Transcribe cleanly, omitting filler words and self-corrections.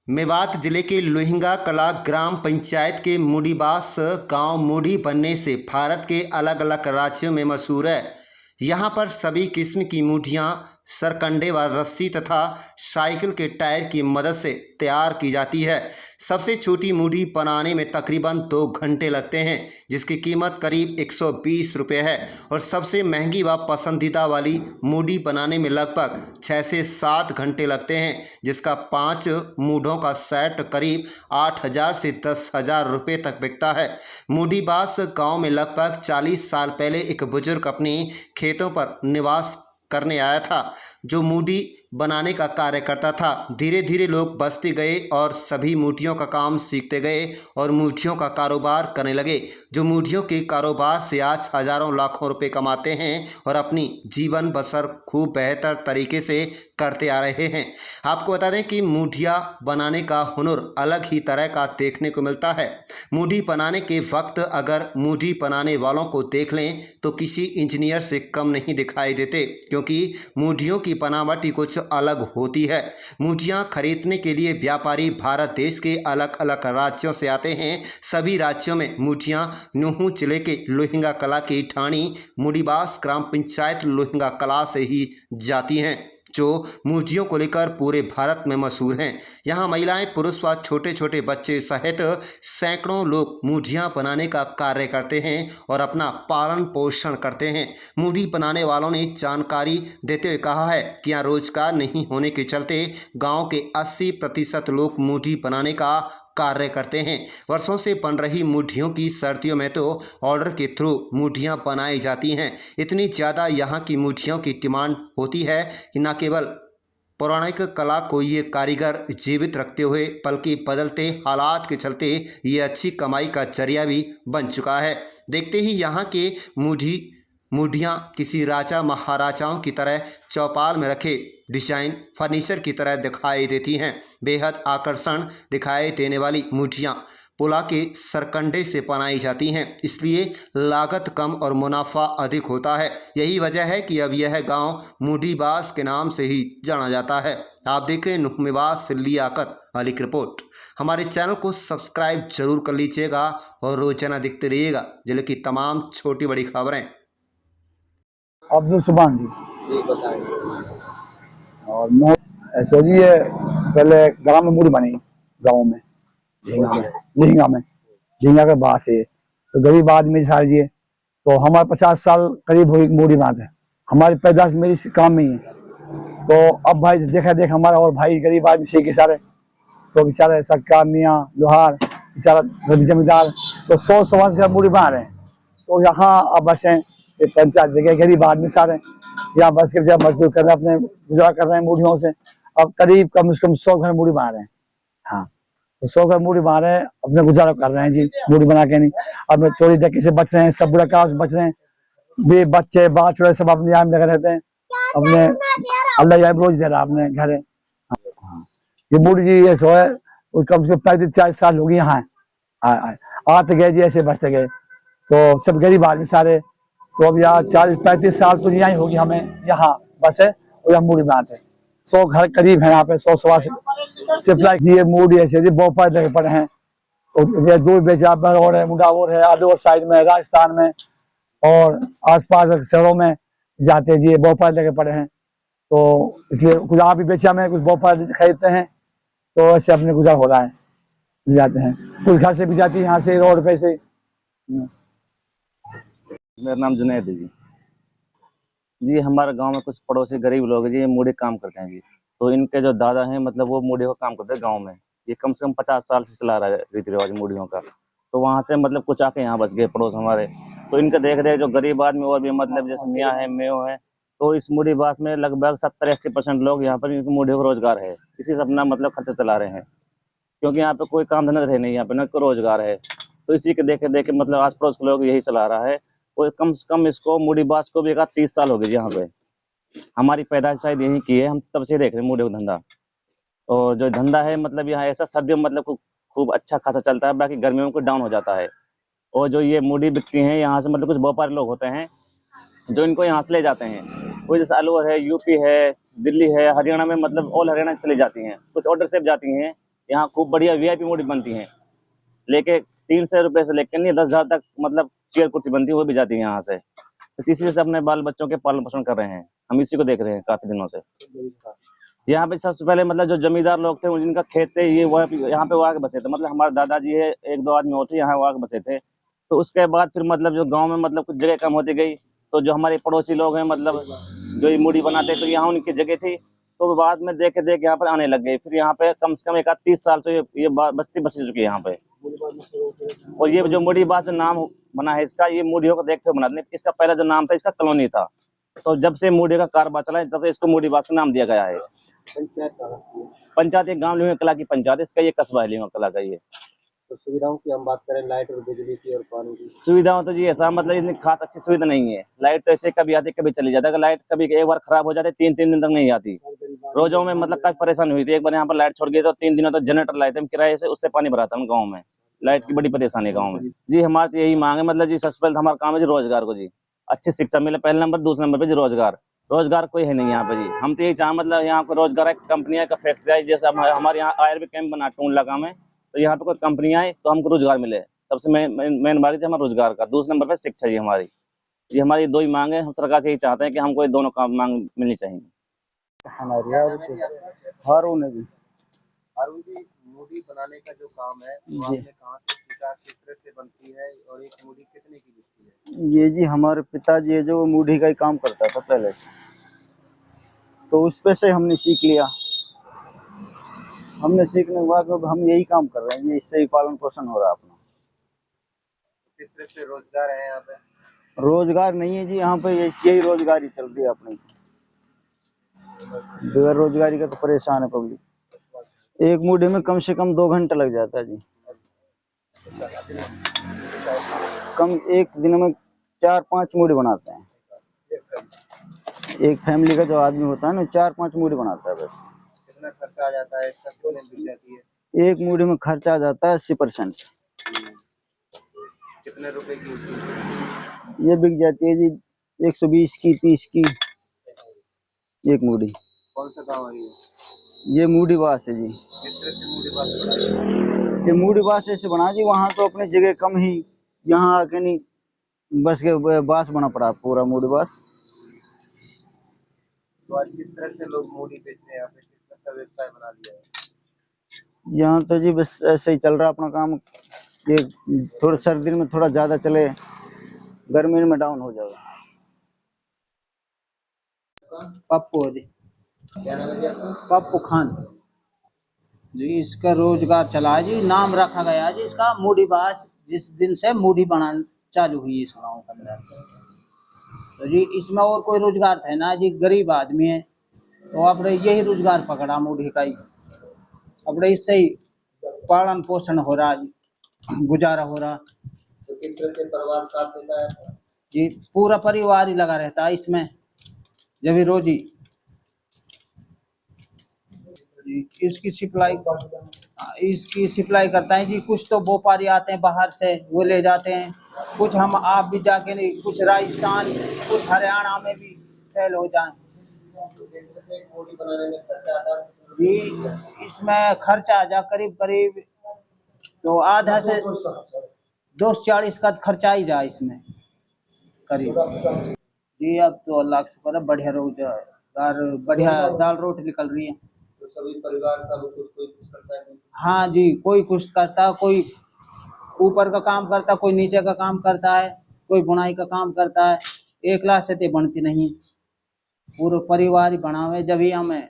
मेवात जिले के लोहिंगा कला ग्राम पंचायत के मूडीबास गांव मूडी बनने से भारत के अलग अलग राज्यों में मशहूर है। यहां पर सभी किस्म की मूढ़ियां सरकंडे व रस्सी तथा साइकिल के टायर की मदद से तैयार की जाती है। सबसे छोटी मूढ़ी बनाने में तकरीबन 2 घंटे लगते हैं, जिसकी कीमत करीब 120 रुपये है। और सबसे महंगी व पसंदीदा वाली मूढ़ी बनाने में लगभग 6 से 7 घंटे लगते हैं, जिसका 5 मूढ़ों का सेट करीब 8,000 से 10,000 रुपये तक बिकता है। मूढ़ीबास गांव में लगभग 40 साल पहले एक बुजुर्ग अपने खेतों पर निवास करने आया था, जो मूढ़ी बनाने का कार्य करता था। धीरे धीरे लोग बसते गए और सभी मूढ़ियों का काम सीखते गए और मूढ़ियों का कारोबार करने लगे, जो मूढ़ियों के कारोबार से आज हजारों लाखों रुपए कमाते हैं और अपनी जीवन बसर खूब बेहतर तरीके से करते आ रहे हैं। आपको बता दें कि मूढ़ियाँ बनाने का हुनर अलग ही तरह का देखने को मिलता है। मूढ़ी बनाने के वक्त अगर मूढ़ी बनाने वालों को देख लें तो किसी इंजीनियर से कम नहीं दिखाई देते, क्योंकि मूढ़ियों की बनावट कुछ अलग होती है। मूढ़ियाँ खरीदने के लिए व्यापारी भारत देश के अलग अलग राज्यों से आते हैं। सभी राज्यों में मूढ़ियाँ नुहू जिले के लोहिंगा कला की ठाणी मूडीबास ग्राम पंचायत लोहिंगा कला से ही जाती हैं, जो मूढ़ियों को लेकर पूरे भारत में मशहूर हैं। यहाँ महिलाएं, पुरुष व छोटे छोटे बच्चे सहित सैकड़ों लोग मूढ़ियाँ बनाने का कार्य करते हैं और अपना पालन पोषण करते हैं। मूढ़ी बनाने वालों ने जानकारी देते हुए कहा है कि यहाँ रोजगार नहीं होने के चलते गांव के 80% लोग मूढ़ी बनाने का कार्य करते हैं। वर्षों से बन रही मूढ़ियों की सर्दियों में तो ऑर्डर के थ्रू मूढ़ियाँ बनाई जाती हैं। इतनी ज़्यादा यहाँ की मूढ़ियों की डिमांड होती है कि न केवल पौराणिक कला को ये कारीगर जीवित रखते हुए, बल्कि बदलते हालात के चलते ये अच्छी कमाई का जरिया भी बन चुका है। देखते ही यहाँ के मूढ़ियाँ किसी राजा महाराजाओं की तरह चौपाल में रखे डिजाइन फर्नीचर की तरह दिखाई देती हैं। बेहद आकर्षण दिखाई देने वाली मूढ़ियाँ पुला के सरकंडे से बनाई जाती हैं, इसलिए लागत कम और मुनाफा अधिक होता है। यही वजह है कि अब यह गांव मूढ़ीबास के नाम से ही जाना जाता है। आप देख रहे हैं नुहमेवास से लियाकत अली की रिपोर्ट। हमारे चैनल को सब्सक्राइब जरूर कर लीजिएगा और रोजाना देखते रहिएगा जिले की तमाम छोटी बड़ी खबरें। अब्दुल सुभान जी बताएं। और मैं ऐसे जी ये पहले ग्राम में मूढ़ी बनी गाँव में झींगा के बाद से तो गरीब आदमी सारे जी, तो हमारे 50 साल करीब हुई मूढ़ी बात है। हमारी पैदाश मेरी काम में ही है। तो अब भाई देखा देख हमारा और भाई गरीब आदमी सीखे सारे, तो बेचारे सक्का मियाँ लोहार बेचारा जमींदार तो 100 समाज का मूढ़ी बना रहे हैं। तो यहाँ अब बस है पंचायत जगह गरीब आदमी सारे यहाँ बस के जब मजदूर कर रहे हैं, अपने गुजारा कर रहे हैं मूढ़ियों से। अब करीब कम से कम 100 घर मूढ़ी बना रहे हैं। हाँ, तो 100 घर मूढ़ी बना रहे हैं, अपने गुजारा कर रहे हैं जी। मूढ़ी बना के नहीं अपने चोरी डकी से बच रहे हैं, सब बुरा काम से बच रहे हैं। बे बच्चे बाछड़े सब अपने यहाँ लगे रहते हैं। अपने अल्लाह यहाँ रोज दे रहा अपने घर है। हाँ, ये मूढ़ी जी ये सो है कम से कम 35-40 साल हो गए यहाँ आते गए जी, ऐसे बचते गए। तो सब गरीब आदमी सारे, तो अब यहाँ 40-35 साल तो यहाँ ही होगी हमें यहाँ बस है। और यहाँ मूढ़ी बनाते हैं 100 घर करीब है यहाँ पे, 100 सप्लाई जी। मूढ़ी ऐसे जी भोपाल लगे पड़े हैं, तो दूर बेचा बरौर है, मुंडावर है, आदौर साइड में, राजस्थान में और आसपास शहरों में जाते हैं जी। भोपाल लगे पड़े हैं, तो इसलिए कुछ आप भी बेचा में, कुछ भोपाल खरीदते हैं, तो ऐसे अपने गुजार हो रहा है, ले जाते हैं। कुछ घर से भी जाती है यहाँ से रोड पे से। मेरा नाम जुनैद है जी। हमारे गांव में कुछ पड़ोसी गरीब लोग हैं जी, मूढ़ी काम करते हैं जी। तो इनके जो दादा हैं मतलब वो मूढ़ी का काम करते हैं गांव में। ये कम से कम 50 साल से चला रहा है रीति रिवाज मूढ़ियों का। तो वहां से मतलब कुछ आके यहाँ बस गए पड़ोस हमारे। तो इनके देख देख जो गरीब आदमी और भी मतलब जैसे मियाँ है मेयो है, तो इस मूढ़ीबास में लगभग 70-80% लोग यहाँ पर मूढ़ी का रोजगार है। इसी से अपना मतलब खर्चा चला रहे हैं, क्योंकि यहाँ पे कोई काम धंधा है नहीं, यहाँ पे न कोई रोजगार है। तो इसी के देखे देखे मतलब आस पड़ोस के लोग यही चला रहा है। और कम से कम इसको मूढ़ीबास को भी 30 साल हो गए यहाँ पे। हमारी पैदाइश शायद यही की है, हम तब से देख रहे हैं मूढ़ी का धंधा। और जो धंधा है मतलब यहाँ ऐसा सर्दियों में मतलब खूब अच्छा खासा चलता है, बाकी गर्मियों में डाउन हो जाता है। और जो ये मूढ़ी बिकती है यहाँ से मतलब कुछ व्यापारी लोग होते हैं जो इनको यहाँ से ले जाते हैं। कोई जैसे अलवर है, यूपी है, दिल्ली है, हरियाणा में मतलब ऑल हरियाणा चली जाती हैं, कुछ ऑर्डर से जाती हैं। यहाँ खूब बढ़िया वीआईपी मूडी बनती है। लेके 300 रुपए से लेकर नहीं 10,000 तक मतलब चेयर कुर्सी बनती है, वो भी जाती है यहाँ से। इसी से अपने बाल बच्चों के पालन पोषण कर रहे हैं। हम इसी को देख रहे हैं काफी दिनों से। यहाँ पे सबसे पहले मतलब जो जमींदार लोग थे जिनका खेत थे, ये वह यहाँ पे वो आके बसे थे। मतलब हमारे दादाजी है, 1-2 आदमी और थे, यहाँ वो आके बसे थे। तो उसके बाद फिर मतलब जो गांव में मतलब कुछ जगह कम होती गई, तो जो हमारे पड़ोसी लोग हैं मतलब जो ये मूढ़ी बनाते, तो यहाँ उनकी जगह थी। तो बाद में देख देख यहाँ पर आने लग गए। फिर यहाँ पे कम से कम 30 साल से ये बस्ती बस चुकी है यहाँ पे। और ये जो मूढ़ी बास नाम बना है इसका, ये मूढ़ियों को देखते हुए बना। इसका पहला जो नाम था इसका कॉलोनी था। तो जब से मूढ़ी का कारोबार चला है तब से इसको मूढ़ी बास का नाम दिया गया है। पंचायत एक गाँव लिंगा कला की पंचायत, इसका ये कस्बा है लिंगा कला का। ये तो सुविधाओं की हम बात करें, लाइट और बिजली की और पानी की। सुविधाओं तो जी ऐसा मतलब इतनी खास अच्छी सुविधा नहीं है। लाइट तो ऐसे कभी आती कभी चली जाती है। अगर लाइट कभी एक बार खराब हो जाती 3-3 दिन तक नहीं आती। रोजों में मतलब काफी परेशानी हुई थी। एक बार यहाँ पर लाइट छोड़ गई तो 3 दिनों तक जनरेटर लाए थे हम किराए से, उससे पानी भराता हम गाँव में। लाइट की बड़ी परेशानी है गाँव में जी। हमारी तो यही मांग है मतलब जी, सबसे पहले हमारा काम है जी रोजगार को जी, अच्छी शिक्षा मिले पहले नंबर। दूसरे नंबर पे जी रोजगार कोई है नहीं यहाँ पे जी। हम तो यही चाहें मतलब यहाँ को रोजगार है, कंपनियां का फैक्ट्री है। जैसे हमारे यहाँ आयुर्वे कैंप बना टूंडला गाँव में, तो यहाँ पे कोई कंपनियां आए तो हमको रोजगार मिले। सबसे मेन बात है हमारा रोजगार का। दूसरे नंबर पे शिक्षा जी हमारी। ये हमारी दो ही मांग है। हम सरकार से यही चाहते हैं कि हमको ये दोनों काम मांग मिलनी चाहिए। हारून है जी। अरुण जी, मूढ़ी बनाने का जो काम है वो आपने कहाँ से सीखा, किस तरह से बनती है और एक मूढ़ी कितने की बिकती है? ये जी हमारे पिताजी है जो मूढ़ी का ही काम करता था पहले से, तो उस पे से हमने सीख लिया। हमने सीखने के बाद अब हम यही काम कर रहे हैं, ये इससे ही पालन पोषण हो रहा है अपना। किस तरह से रोजगार है यहाँ पे? रोजगार नहीं है जी यहाँ पे, यही रोजगारी चल रही है अपनी। बगैर रोजगारी का तो परेशान है पब्लिक। एक मूढ़ी में कम से कम 2 घंटे लग जाता है जी। एक दिन में 4-5 मूढ़ी बनाते हैं। एक फैमिली का जो आदमी होता है ना 4-5 मूढ़ी बनाता है बस। कितना खर्चा आ जाता है, सब कितने बिक जाती है? एक मूढ़ी में खर्चा आ जाता है 80%। कितने रुपए की? ये बिक जाती है जी 120 की 30 की एक मूढ़ी। कौन सा गाँव है ये? ये मूढ़ी बास है जी। किस तरह से मूढ़ी बास बनाई? ये मूढ़ी बास ऐसे बना जी, वहाँ तो अपनी जगह कम ही, यहाँ आके नहीं बस के बास बना पड़ा पूरा मूढ़ी बास। तो आज किस तरह से लोग मूढ़ी बेचते हैं यहाँ पे, किस तरह का व्यवसाय बना लिया है? यहाँ तो जी बस ऐसे ही चल रहा अपना काम। ये थोड़ा सर्दी में थोड़ा ज्यादा चले, गर्मी में डाउन हो जाएगा। पप्पू जी, क्या नाम है जी आपका? पप्पू खान जी। इसका रोजगार चला है जी, नाम रखा गया है जी इसका मूढ़ी बास। जिस दिन से मूढ़ी बनाना चालू हुई इस गाँव के अंदर, तो जी इसमें और कोई रोजगार था ना जी, गरीब आदमी है तो अब यही रोजगार पकड़ा मूढ़ी का ही। अब इससे ही पालन पोषण हो रहा जी, गुजारा हो रहा तो किस तरह से परिवार साथ देता है? जी। पूरा परिवार ही लगा रहता है इसमें, जब भी रोजी इसकी सप्लाई करता है जी। कुछ तो व्यापारी आते हैं बाहर से, वो ले जाते हैं। कुछ हम आप भी जाके नहीं, कुछ राजस्थान कुछ हरियाणा में भी सेल हो जाए मूढ़ी बनाने में खर्चा आता है जी। इसमें खर्चा आ जा करीब करीब तो आधा से 240 का खर्चा ही जा इसमें करीब जी। अब तो अल्लाह का शुक्र है, बढ़िया रोजगार, बढ़िया दाल रोटी निकल रही है। तो सभी परिवार सब कुछ, कोई कुछ करता है, हाँ जी, कोई कुछ करता, कोई ऊपर का काम करता, कोई नीचे का काम करता है, कोई बुनाई का काम करता है। एक लाख से तो बनती नहीं, पूरा परिवार ही बनावे जब ही हमें